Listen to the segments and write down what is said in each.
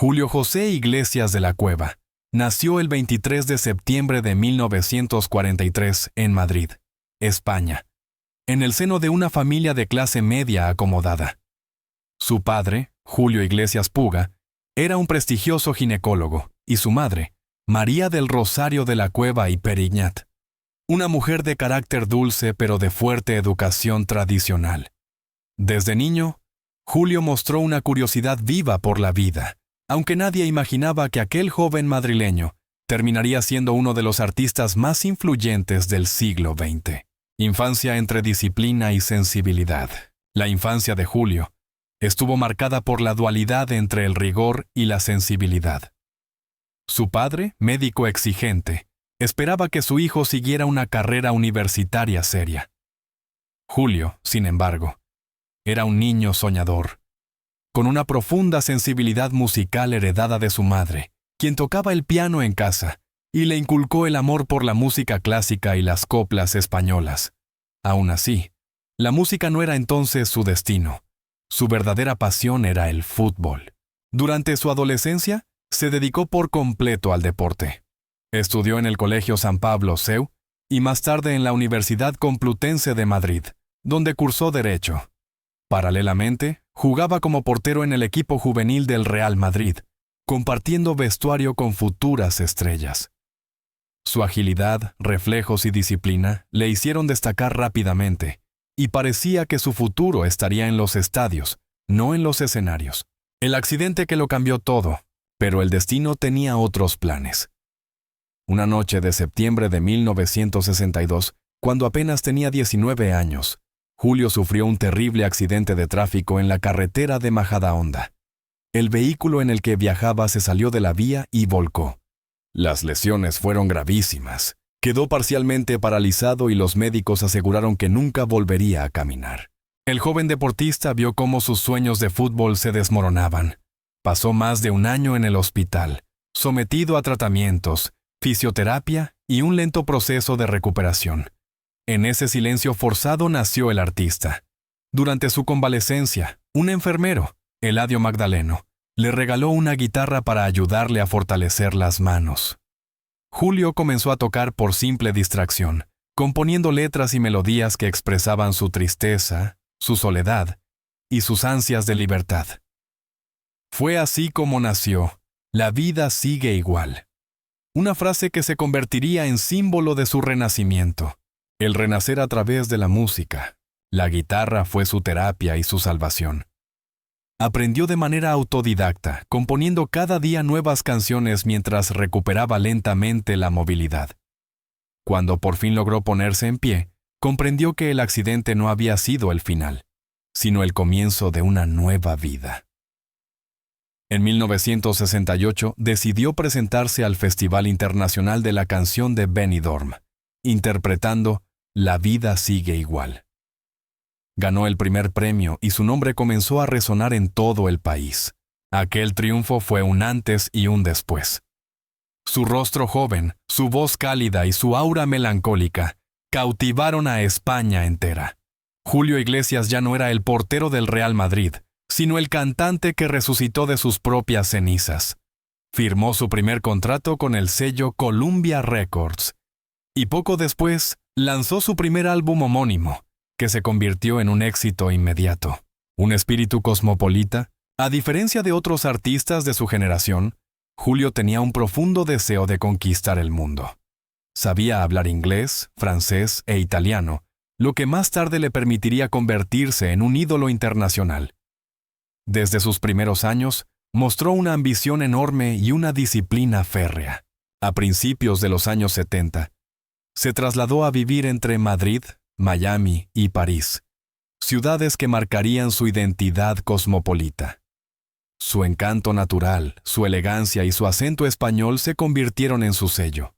Julio José Iglesias de la Cueva nació el 23 de septiembre de 1943 en Madrid, España, en el seno de una familia de clase media acomodada. Su padre, Julio Iglesias Puga, era un prestigioso ginecólogo, y su madre, María del Rosario de la Cueva y Periñat, una mujer de carácter dulce pero de fuerte educación tradicional. Desde niño, Julio mostró una curiosidad viva por la vida, aunque nadie imaginaba que aquel joven madrileño terminaría siendo uno de los artistas más influyentes del siglo XX. Infancia entre disciplina y sensibilidad. La infancia de Julio estuvo marcada por la dualidad entre el rigor y la sensibilidad. Su padre, médico exigente, esperaba que su hijo siguiera una carrera universitaria seria. Julio, sin embargo, era un niño soñador, con una profunda sensibilidad musical heredada de su madre, quien tocaba el piano en casa y le inculcó el amor por la música clásica y las coplas españolas. Aún así, la música no era entonces su destino. Su verdadera pasión era el fútbol. Durante su adolescencia, se dedicó por completo al deporte. Estudió en el Colegio San Pablo CEU y más tarde en la Universidad Complutense de Madrid, donde cursó Derecho. Paralelamente, jugaba como portero en el equipo juvenil del Real Madrid, compartiendo vestuario con futuras estrellas. Su agilidad, reflejos y disciplina le hicieron destacar rápidamente, y parecía que su futuro estaría en los estadios, no en los escenarios. El accidente que lo cambió todo, pero el destino tenía otros planes. Una noche de septiembre de 1962, cuando apenas tenía 19 años, Julio sufrió un terrible accidente de tráfico en la carretera de Majadahonda. El vehículo en el que viajaba se salió de la vía y volcó. Las lesiones fueron gravísimas. Quedó parcialmente paralizado y los médicos aseguraron que nunca volvería a caminar. El joven deportista vio cómo sus sueños de fútbol se desmoronaban. Pasó más de un año en el hospital, sometido a tratamientos, fisioterapia y un lento proceso de recuperación. En ese silencio forzado nació el artista. Durante su convalecencia, un enfermero, Eladio Magdaleno, le regaló una guitarra para ayudarle a fortalecer las manos. Julio comenzó a tocar por simple distracción, componiendo letras y melodías que expresaban su tristeza, su soledad y sus ansias de libertad. Fue así como nació "La vida sigue igual", una frase que se convertiría en símbolo de su renacimiento. El renacer a través de la música. La guitarra fue su terapia y su salvación. Aprendió de manera autodidacta, componiendo cada día nuevas canciones mientras recuperaba lentamente la movilidad. Cuando por fin logró ponerse en pie, comprendió que el accidente no había sido el final, sino el comienzo de una nueva vida. En 1968 decidió presentarse al Festival Internacional de la Canción de Benidorm, interpretando "La vida sigue igual". Ganó el primer premio y su nombre comenzó a resonar en todo el país. Aquel triunfo fue un antes y un después. Su rostro joven, su voz cálida y su aura melancólica cautivaron a España entera. Julio Iglesias ya no era el portero del Real Madrid, sino el cantante que resucitó de sus propias cenizas. Firmó su primer contrato con el sello Columbia Records y poco después lanzó su primer álbum homónimo, que se convirtió en un éxito inmediato. Un espíritu cosmopolita, a diferencia de otros artistas de su generación, Julio tenía un profundo deseo de conquistar el mundo. Sabía hablar inglés, francés e italiano, lo que más tarde le permitiría convertirse en un ídolo internacional. Desde sus primeros años, mostró una ambición enorme y una disciplina férrea. A principios de los años 70, se trasladó a vivir entre Madrid, Miami y París, ciudades que marcarían su identidad cosmopolita. Su encanto natural, su elegancia y su acento español se convirtieron en su sello.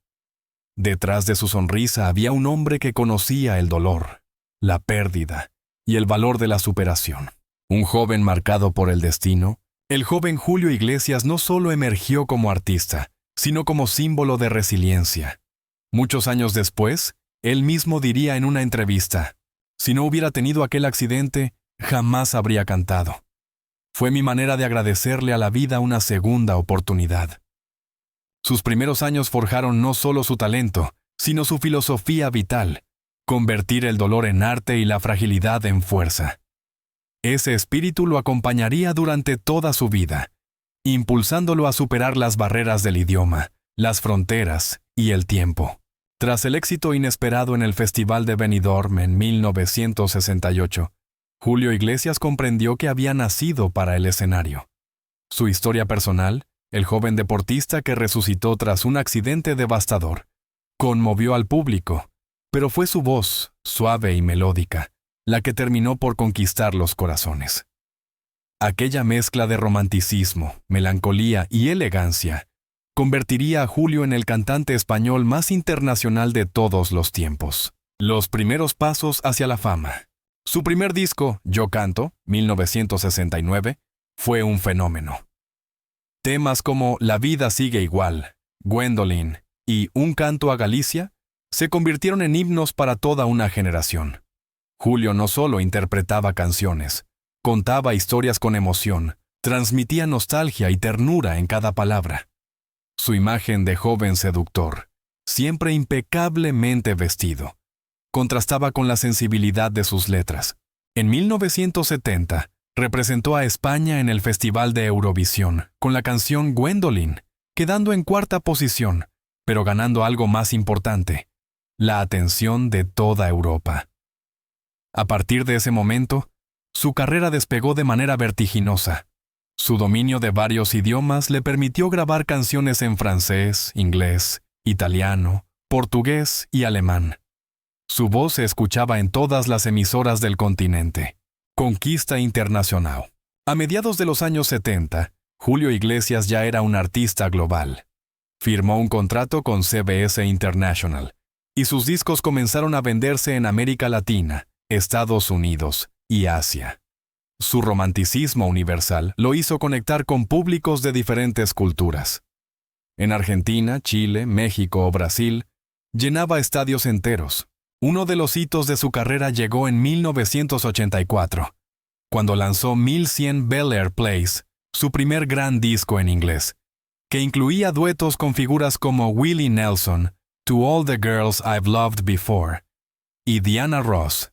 Detrás de su sonrisa había un hombre que conocía el dolor, la pérdida y el valor de la superación. Un joven marcado por el destino, el joven Julio Iglesias no solo emergió como artista, sino como símbolo de resiliencia. Muchos años después, él mismo diría en una entrevista: "Si no hubiera tenido aquel accidente, jamás habría cantado". Fue mi manera de agradecerle a la vida una segunda oportunidad. Sus primeros años forjaron no solo su talento, sino su filosofía vital, convertir el dolor en arte y la fragilidad en fuerza. Ese espíritu lo acompañaría durante toda su vida, impulsándolo a superar las barreras del idioma, las fronteras y el tiempo. Tras el éxito inesperado en el Festival de Benidorm en 1968, Julio Iglesias comprendió que había nacido para el escenario. Su historia personal, el joven deportista que resucitó tras un accidente devastador, conmovió al público, pero fue su voz, suave y melódica, la que terminó por conquistar los corazones. Aquella mezcla de romanticismo, melancolía y elegancia convertiría a Julio en el cantante español más internacional de todos los tiempos. Los primeros pasos hacia la fama. Su primer disco, Yo Canto, 1969, fue un fenómeno. Temas como La vida sigue igual, Gwendolyn y Un canto a Galicia se convirtieron en himnos para toda una generación. Julio no solo interpretaba canciones, contaba historias con emoción, transmitía nostalgia y ternura en cada palabra. Su imagen de joven seductor, siempre impecablemente vestido, contrastaba con la sensibilidad de sus letras. En 1970, representó a España en el Festival de Eurovisión con la canción Gwendolyn, quedando en cuarta posición, pero ganando algo más importante, la atención de toda Europa. A partir de ese momento, su carrera despegó de manera vertiginosa. Su dominio de varios idiomas le permitió grabar canciones en francés, inglés, italiano, portugués y alemán. Su voz se escuchaba en todas las emisoras del continente. Conquista internacional. A mediados de los años 70, Julio Iglesias ya era un artista global. Firmó un contrato con CBS International, y sus discos comenzaron a venderse en América Latina, Estados Unidos y Asia. Su romanticismo universal lo hizo conectar con públicos de diferentes culturas. En Argentina, Chile, México o Brasil, llenaba estadios enteros. Uno de los hitos de su carrera llegó en 1984, cuando lanzó 1100 Bel Air Place, su primer gran disco en inglés, que incluía duetos con figuras como Willie Nelson, To All the Girls I've Loved Before, y Diana Ross.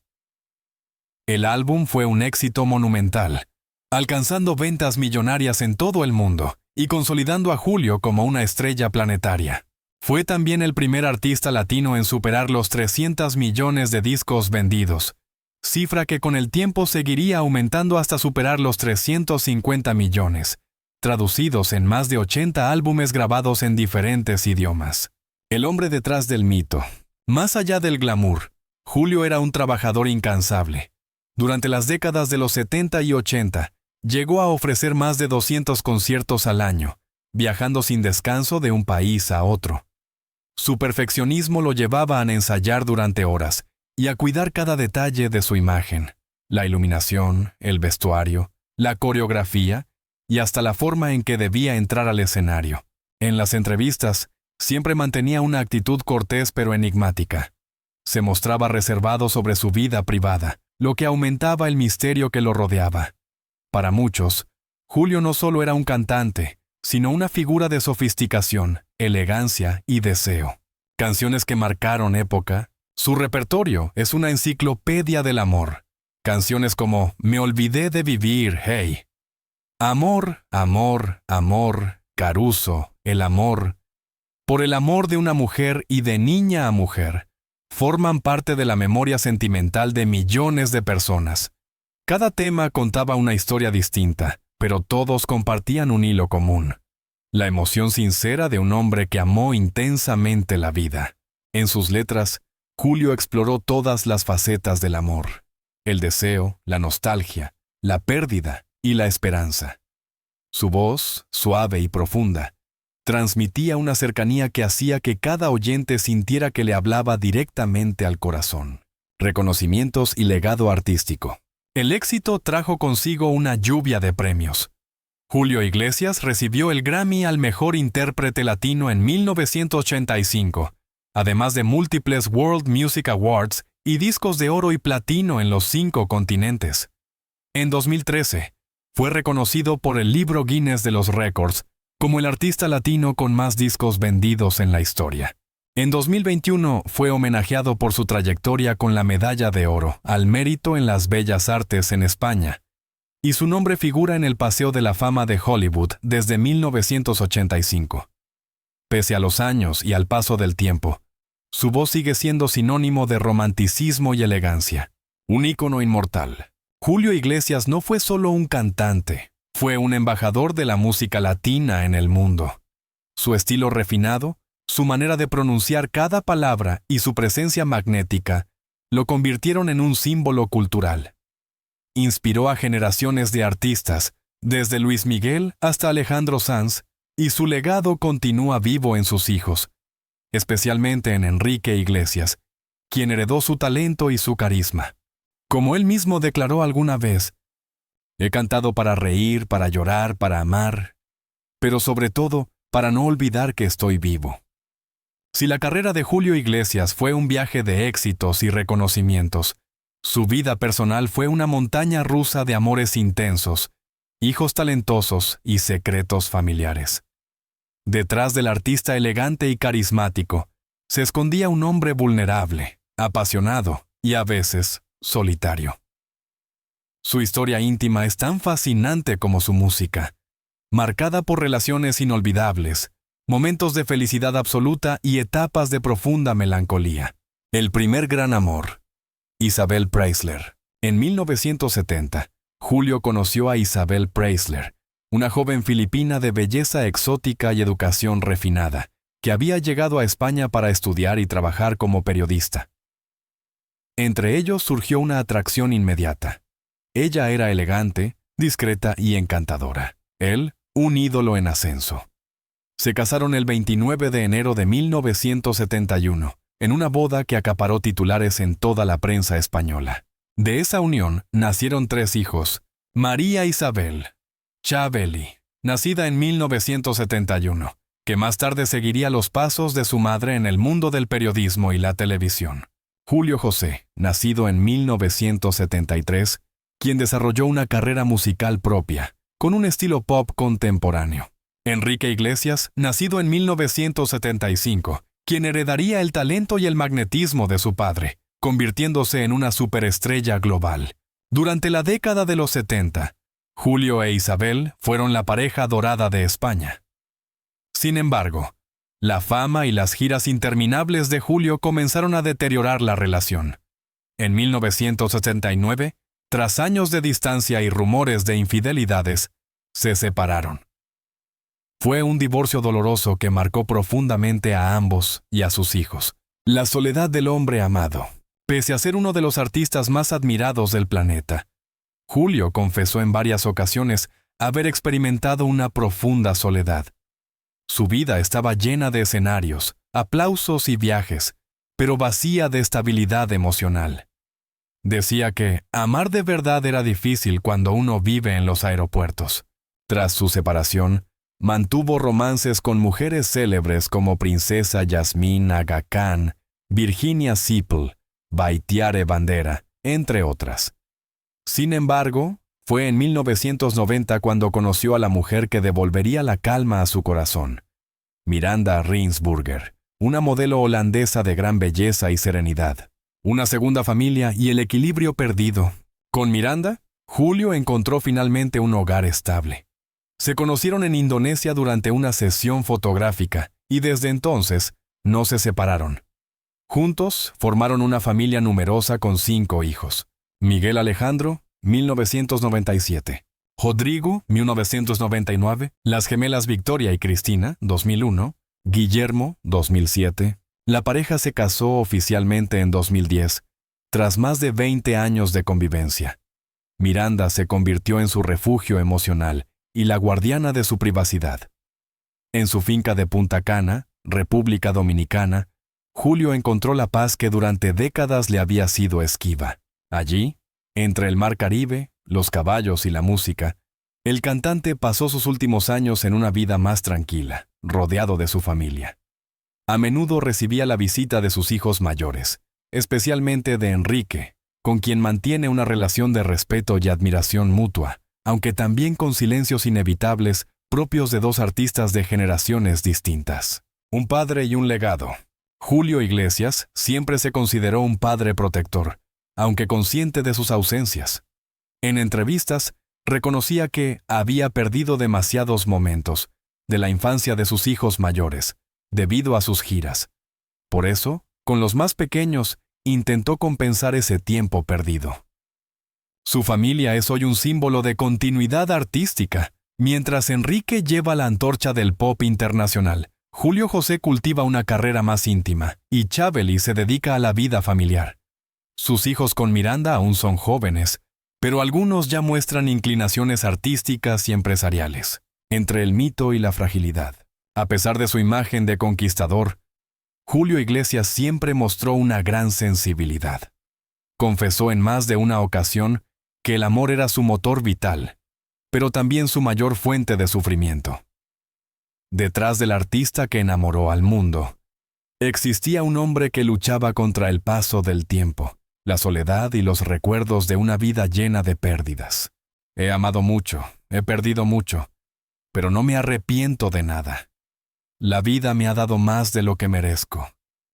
El álbum fue un éxito monumental, alcanzando ventas millonarias en todo el mundo y consolidando a Julio como una estrella planetaria. Fue también el primer artista latino en superar los 300 millones de discos vendidos, cifra que con el tiempo seguiría aumentando hasta superar los 350 millones, traducidos en más de 80 álbumes grabados en diferentes idiomas. El hombre detrás del mito. Más allá del glamour, Julio era un trabajador incansable. Durante las décadas de los 70 y 80, llegó a ofrecer más de 200 conciertos al año, viajando sin descanso de un país a otro. Su perfeccionismo lo llevaba a ensayar durante horas y a cuidar cada detalle de su imagen, la iluminación, el vestuario, la coreografía y hasta la forma en que debía entrar al escenario. En las entrevistas, siempre mantenía una actitud cortés pero enigmática. Se mostraba reservado sobre su vida privada, lo que aumentaba el misterio que lo rodeaba. Para muchos, Julio no solo era un cantante, sino una figura de sofisticación, elegancia y deseo. Canciones que marcaron época. Su repertorio es una enciclopedia del amor. Canciones como Me olvidé de vivir, hey. Amor, amor, amor, Caruso, el amor. Por el amor de una mujer y de niña a mujer. Forman parte de la memoria sentimental de millones de personas. Cada tema contaba una historia distinta, pero todos compartían un hilo común: la emoción sincera de un hombre que amó intensamente la vida. En sus letras, Julio exploró todas las facetas del amor: el deseo, la nostalgia, la pérdida y la esperanza. Su voz, suave y profunda, transmitía una cercanía que hacía que cada oyente sintiera que le hablaba directamente al corazón. Reconocimientos y legado artístico. El éxito trajo consigo una lluvia de premios. Julio Iglesias recibió el Grammy al Mejor Intérprete Latino en 1985, además de múltiples World Music Awards y discos de oro y platino en los 5 continentes. En 2013, Fue reconocido por el libro Guinness de los Récords como el artista latino con más discos vendidos en la historia. En 2021 fue homenajeado por su trayectoria con la Medalla de Oro al Mérito en las Bellas Artes en España, y su nombre figura en el Paseo de la Fama de Hollywood desde 1985. Pese a los años y al paso del tiempo, su voz sigue siendo sinónimo de romanticismo y elegancia, un ícono inmortal. Julio Iglesias no fue solo un cantante, fue un embajador de la música latina en el mundo. Su estilo refinado, su manera de pronunciar cada palabra y su presencia magnética lo convirtieron en un símbolo cultural. Inspiró a generaciones de artistas, desde Luis Miguel hasta Alejandro Sanz, y su legado continúa vivo en sus hijos, especialmente en Enrique Iglesias, quien heredó su talento y su carisma. Como él mismo declaró alguna vez, he cantado para reír, para llorar, para amar, pero sobre todo para no olvidar que estoy vivo. Si la carrera de Julio Iglesias fue un viaje de éxitos y reconocimientos, su vida personal fue una montaña rusa de amores intensos, hijos talentosos y secretos familiares. Detrás del artista elegante y carismático, se escondía un hombre vulnerable, apasionado y a veces solitario. Su historia íntima es tan fascinante como su música, marcada por relaciones inolvidables, momentos de felicidad absoluta y etapas de profunda melancolía. El primer gran amor. Isabel Preisler. En 1970, Julio conoció a Isabel Preisler, una joven filipina de belleza exótica y educación refinada, que había llegado a España para estudiar y trabajar como periodista. Entre ellos surgió una atracción inmediata. Ella era elegante, discreta y encantadora. Él, un ídolo en ascenso. Se casaron el 29 de enero de 1971, en una boda que acaparó titulares en toda la prensa española. De esa unión nacieron 3 hijos: María Isabel Chabeli, nacida en 1971, que más tarde seguiría los pasos de su madre en el mundo del periodismo y la televisión. Julio José, nacido en 1973, quien desarrolló una carrera musical propia, con un estilo pop contemporáneo. Enrique Iglesias, nacido en 1975, quien heredaría el talento y el magnetismo de su padre, convirtiéndose en una superestrella global. Durante la década de los 70, Julio e Isabel fueron la pareja dorada de España. Sin embargo, la fama y las giras interminables de Julio comenzaron a deteriorar la relación. En 1979, tras años de distancia y rumores de infidelidades, se separaron. Fue un divorcio doloroso que marcó profundamente a ambos y a sus hijos. La soledad del hombre amado. Pese a ser uno de los artistas más admirados del planeta, Julio confesó en varias ocasiones haber experimentado una profunda soledad. Su vida estaba llena de escenarios, aplausos y viajes, pero vacía de estabilidad emocional. Decía que amar de verdad era difícil cuando uno vive en los aeropuertos. Tras su separación, mantuvo romances con mujeres célebres como Princesa Yasmín Aga Khan, Virginia Sipple, Baitiare Bandera, entre otras. Sin embargo, fue en 1990 cuando conoció a la mujer que devolvería la calma a su corazón, Miranda Rijnsburger, una modelo holandesa de gran belleza y serenidad. Una segunda familia y el equilibrio perdido. Con Miranda, Julio encontró finalmente un hogar estable. Se conocieron en Indonesia durante una sesión fotográfica y desde entonces no se separaron. Juntos formaron una familia numerosa con 5 hijos. Miguel Alejandro, 1997. Rodrigo, 1999. Las gemelas Victoria y Cristina, 2001. Guillermo, 2007. La pareja se casó oficialmente en 2010, tras más de 20 años de convivencia. Miranda se convirtió en su refugio emocional y la guardiana de su privacidad. En su finca de Punta Cana, República Dominicana, Julio encontró la paz que durante décadas le había sido esquiva. Allí, entre el mar Caribe, los caballos y la música, el cantante pasó sus últimos años en una vida más tranquila, rodeado de su familia. A menudo recibía la visita de sus hijos mayores, especialmente de Enrique, con quien mantiene una relación de respeto y admiración mutua, aunque también con silencios inevitables propios de dos artistas de generaciones distintas. Un padre y un legado. Julio Iglesias siempre se consideró un padre protector, aunque consciente de sus ausencias. En entrevistas, reconocía que había perdido demasiados momentos de la infancia de sus hijos mayores, debido a sus giras. Por eso, con los más pequeños, intentó compensar ese tiempo perdido. Su familia es hoy un símbolo de continuidad artística. Mientras Enrique lleva la antorcha del pop internacional, Julio José cultiva una carrera más íntima y Chabeli se dedica a la vida familiar. Sus hijos con Miranda aún son jóvenes, pero algunos ya muestran inclinaciones artísticas y empresariales, entre el mito y la fragilidad. A pesar de su imagen de conquistador, Julio Iglesias siempre mostró una gran sensibilidad. Confesó en más de una ocasión que el amor era su motor vital, pero también su mayor fuente de sufrimiento. Detrás del artista que enamoró al mundo, existía un hombre que luchaba contra el paso del tiempo, la soledad y los recuerdos de una vida llena de pérdidas. He amado mucho, he perdido mucho, pero no me arrepiento de nada. La vida me ha dado más de lo que merezco.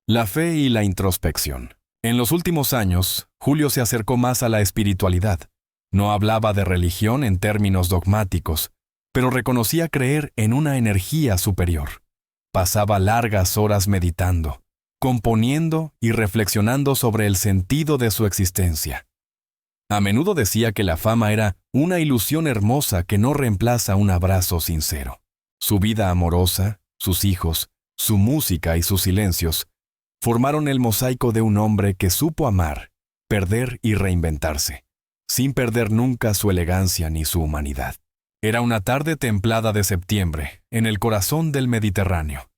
La fe y la introspección. En los últimos años, Julio se acercó más a la espiritualidad. No hablaba de religión en términos dogmáticos, pero reconocía creer en una energía superior. Pasaba largas horas meditando, componiendo y reflexionando sobre el sentido de su existencia. A menudo decía que la fama era una ilusión hermosa que no reemplaza un abrazo sincero. Su vida amorosa, sus hijos, su música y sus silencios formaron el mosaico de un hombre que supo amar, perder y reinventarse, sin perder nunca su elegancia ni su humanidad. Era una tarde templada de septiembre, en el corazón del Mediterráneo.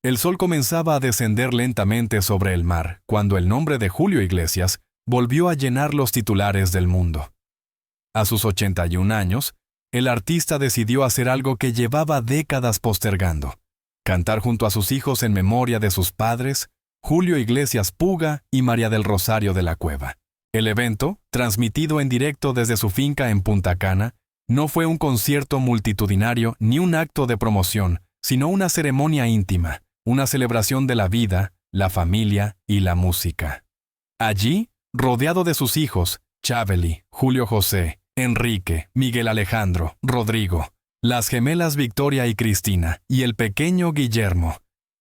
El sol comenzaba a descender lentamente sobre el mar, cuando el nombre de Julio Iglesias volvió a llenar los titulares del mundo. A sus 81 años, el artista decidió hacer algo que llevaba décadas postergando: cantar junto a sus hijos en memoria de sus padres, Julio Iglesias Puga y María del Rosario de la Cueva. El evento, transmitido en directo desde su finca en Punta Cana, no fue un concierto multitudinario ni un acto de promoción, sino una ceremonia íntima, una celebración de la vida, la familia y la música. Allí, rodeado de sus hijos, Chabeli, Julio José, Enrique, Miguel Alejandro, Rodrigo, las gemelas Victoria y Cristina y el pequeño Guillermo,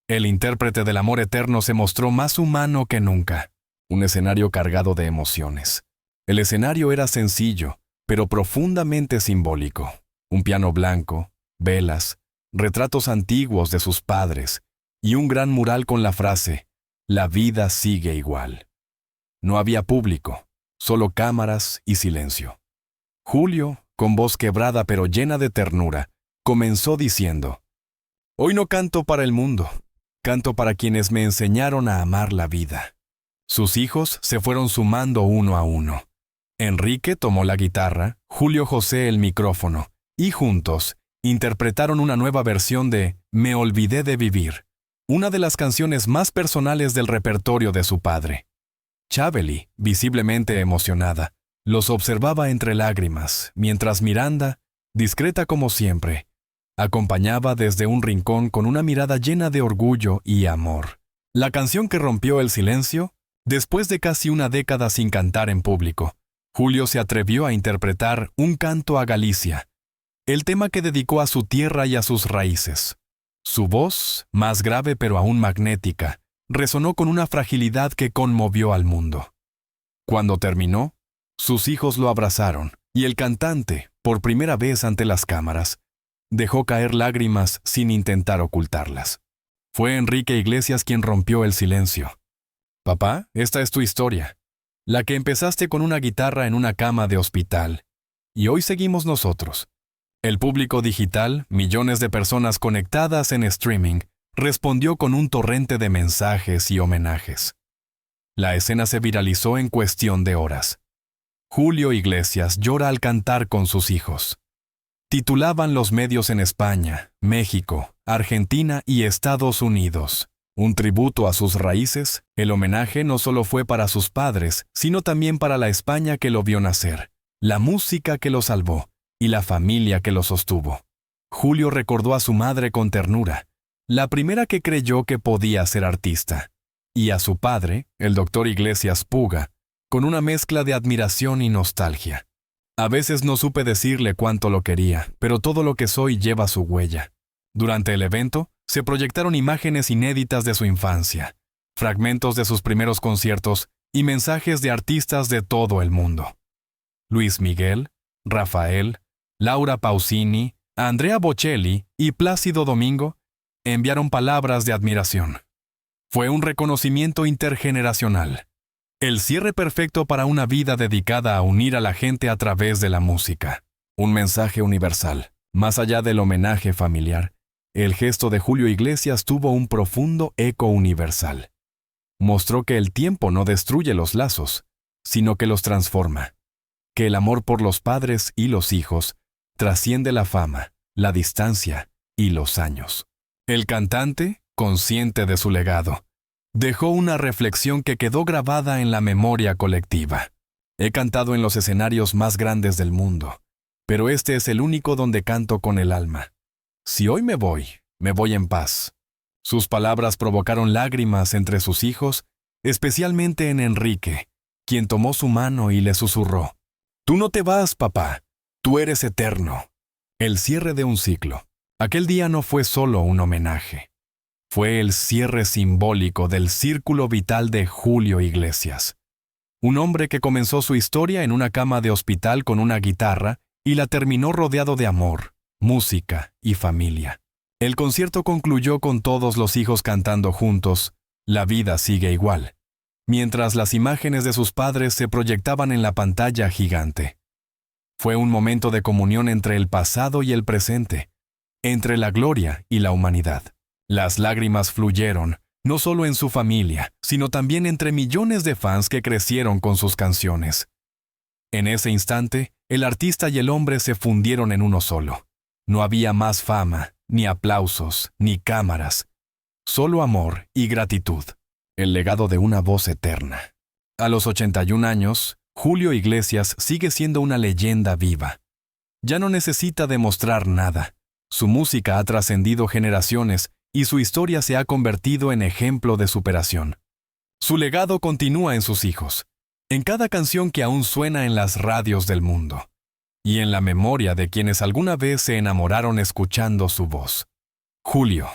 el intérprete del amor eterno se mostró más humano que nunca. Un escenario cargado de emociones. El escenario era sencillo, pero profundamente simbólico. Un piano blanco, velas, retratos antiguos de sus padres y un gran mural con la frase: «La vida sigue igual». No había público, solo cámaras y silencio. Julio, con voz quebrada pero llena de ternura, comenzó diciendo: «Hoy no canto para el mundo, canto para quienes me enseñaron a amar la vida». Sus hijos se fueron sumando uno a uno. Enrique tomó la guitarra, Julio José el micrófono, y juntos interpretaron una nueva versión de Me olvidé de vivir, una de las canciones más personales del repertorio de su padre. Chabeli, visiblemente emocionada, los observaba entre lágrimas, mientras Miranda, discreta como siempre, acompañaba desde un rincón con una mirada llena de orgullo y amor. La canción que rompió el silencio, después de casi una década sin cantar en público, Julio se atrevió a interpretar Un canto a Galicia, el tema que dedicó a su tierra y a sus raíces. Su voz, más grave pero aún magnética, resonó con una fragilidad que conmovió al mundo. Cuando terminó, sus hijos lo abrazaron, y el cantante, por primera vez ante las cámaras, dejó caer lágrimas sin intentar ocultarlas. Fue Enrique Iglesias quien rompió el silencio. «Papá, esta es tu historia, la que empezaste con una guitarra en una cama de hospital, y hoy seguimos nosotros». El público digital, millones de personas conectadas en streaming, respondió con un torrente de mensajes y homenajes. La escena se viralizó en cuestión de horas. Julio Iglesias llora al cantar con sus hijos. Titulaban los medios en España, México, Argentina y Estados Unidos. Un tributo a sus raíces, el homenaje no solo fue para sus padres, sino también para la España que lo vio nacer, la música que lo salvó y la familia que lo sostuvo. Julio recordó a su madre con ternura, la primera que creyó que podía ser artista, y a su padre, el doctor Iglesias Puga, con una mezcla de admiración y nostalgia. A veces no supe decirle cuánto lo quería, pero todo lo que soy lleva su huella. Durante el evento, se proyectaron imágenes inéditas de su infancia, fragmentos de sus primeros conciertos y mensajes de artistas de todo el mundo. Luis Miguel, Rafael, Laura Pausini, Andrea Bocelli y Plácido Domingo enviaron palabras de admiración. Fue un reconocimiento intergeneracional. El cierre perfecto para una vida dedicada a unir a la gente a través de la música. Un mensaje universal. Más allá del homenaje familiar, el gesto de Julio Iglesias tuvo un profundo eco universal. Mostró que el tiempo no destruye los lazos, sino que los transforma. Que el amor por los padres y los hijos trasciende la fama, la distancia y los años. El cantante, consciente de su legado, dejó una reflexión que quedó grabada en la memoria colectiva. He cantado en los escenarios más grandes del mundo, pero este es el único donde canto con el alma. Si hoy me voy en paz. Sus palabras provocaron lágrimas entre sus hijos, especialmente en Enrique, quien tomó su mano y le susurró: «Tú no te vas, papá, tú eres eterno». El cierre de un ciclo. Aquel día no fue solo un homenaje. Fue el cierre simbólico del círculo vital de Julio Iglesias. Un hombre que comenzó su historia en una cama de hospital con una guitarra y la terminó rodeado de amor, música y familia. El concierto concluyó con todos los hijos cantando juntos «La vida sigue igual», mientras las imágenes de sus padres se proyectaban en la pantalla gigante. Fue un momento de comunión entre el pasado y el presente, entre la gloria y la humanidad. Las lágrimas fluyeron, no solo en su familia, sino también entre millones de fans que crecieron con sus canciones. En ese instante, el artista y el hombre se fundieron en uno solo. No había más fama, ni aplausos, ni cámaras. Solo amor y gratitud. El legado de una voz eterna. A los 81 años, Julio Iglesias sigue siendo una leyenda viva. Ya no necesita demostrar nada. Su música ha trascendido generaciones y su historia se ha convertido en ejemplo de superación. Su legado continúa en sus hijos, en cada canción que aún suena en las radios del mundo, y en la memoria de quienes alguna vez se enamoraron escuchando su voz. Julio,